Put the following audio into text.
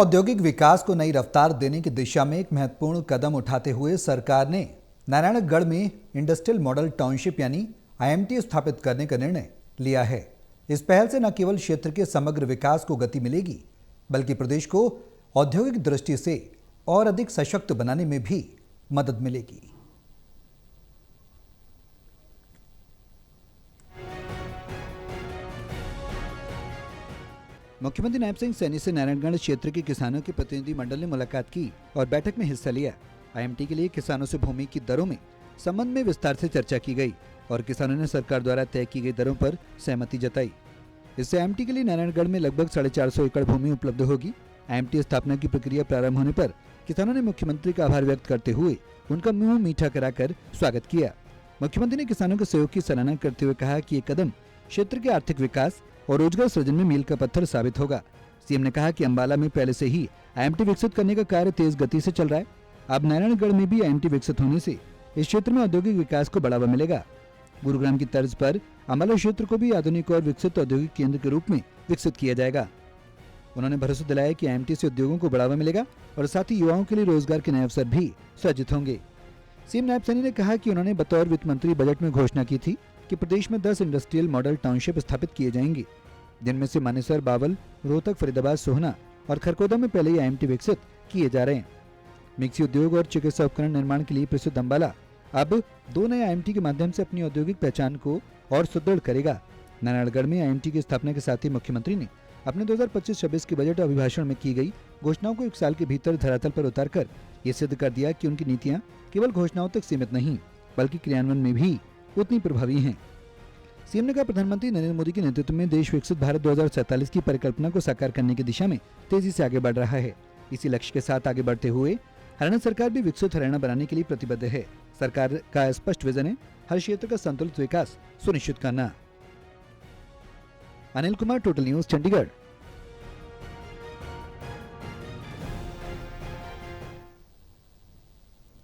औद्योगिक विकास को नई रफ्तार देने की दिशा में एक महत्वपूर्ण कदम उठाते हुए सरकार ने नारायणगढ़ में इंडस्ट्रियल मॉडल टाउनशिप यानी आईएमटी स्थापित करने का निर्णय लिया है। इस पहल से न केवल क्षेत्र के समग्र विकास को गति मिलेगी, बल्कि प्रदेश को औद्योगिक दृष्टि से और अधिक सशक्त बनाने में भी मदद मिलेगी। मुख्यमंत्री नायब सिंह सैनी से नारायणगढ़ क्षेत्र के किसानों के प्रतिनिधि मंडल ने मुलाकात की और बैठक में हिस्सा लिया। आईएमटी के लिए किसानों से भूमि की दरों में संबंध में विस्तार से चर्चा की गई और किसानों ने सरकार द्वारा तय की गई दरों पर सहमति जताई। इससे आईएमटी के लिए नारायणगढ़ में लगभग 450 एकड़ भूमि उपलब्ध होगी। आईएमटी स्थापना की प्रक्रिया प्रारंभ होने पर किसानों ने मुख्यमंत्री का आभार व्यक्त करते हुए उनका मुंह मीठा कराकर स्वागत किया। मुख्यमंत्री ने किसानों के सहयोग की सराहना करते हुए कहा कि ये कदम क्षेत्र के आर्थिक विकास और रोजगार सृजन में मील का पत्थर साबित होगा। सीएम ने कहा कि अंबाला में पहले से ही आईएमटी विकसित करने का कार्य तेज गति से चल रहा है। अब नारायणगढ़ में भी आईएमटी विकसित होने से इस क्षेत्र में औद्योगिक विकास को बढ़ावा मिलेगा। गुरुग्राम की तर्ज पर अंबाला क्षेत्र को भी आधुनिक और विकसित औद्योगिक केंद्र के रूप में विकसित किया जाएगा। उन्होंने भरोसा दिलाया कि आईएमटी से उद्योगों को बढ़ावा मिलेगा और साथ ही युवाओं के लिए रोजगार के नए अवसर भी सृजित होंगे। सीएम नायब सैनी ने कहा कि उन्होंने बतौर वित्त मंत्री बजट में घोषणा की थी कि प्रदेश में 10 इंडस्ट्रियल मॉडल टाउनशिप स्थापित किए जाएंगे, जिनमें से मानेसर, बावल, रोहतक, फरीदाबाद, सोहना और खरगोदा में पहले ही आईएमटी विकसित किए जा रहे हैं। मिक्सी उद्योग और चिकित्सा उपकरण निर्माण के लिए प्रसिद्ध अंबाला अब 2 नए आईएमटी के माध्यम से अपनी औद्योगिक पहचान को और सुदृढ़ करेगा। नारायणगढ़ में आईएमटी की स्थापना के साथ ही मुख्यमंत्री ने अपने 2025-26 के बजट अभिभाषण में की गई घोषणाओं को 1 साल के भीतर धरातल पर उतारकर ये सिद्ध कर दिया कि उनकी नीतियां केवल घोषणाओं तक सीमित नहीं, बल्कि क्रियान्वयन में भी उतनी प्रभावी हैं। सीएम ने कहा, प्रधानमंत्री नरेंद्र मोदी के नेतृत्व में देश विकसित भारत 2047 की परिकल्पना को साकार करने की दिशा में तेजी से आगे बढ़ रहा है। इसी लक्ष्य के साथ आगे बढ़ते हुए हरियाणा सरकार भी विकसित हरियाणा बनाने के लिए प्रतिबद्ध है। सरकार का स्पष्ट विजन है हर क्षेत्र का संतुलित विकास सुनिश्चित करना। Anil Kumar, total news, Chandigarh.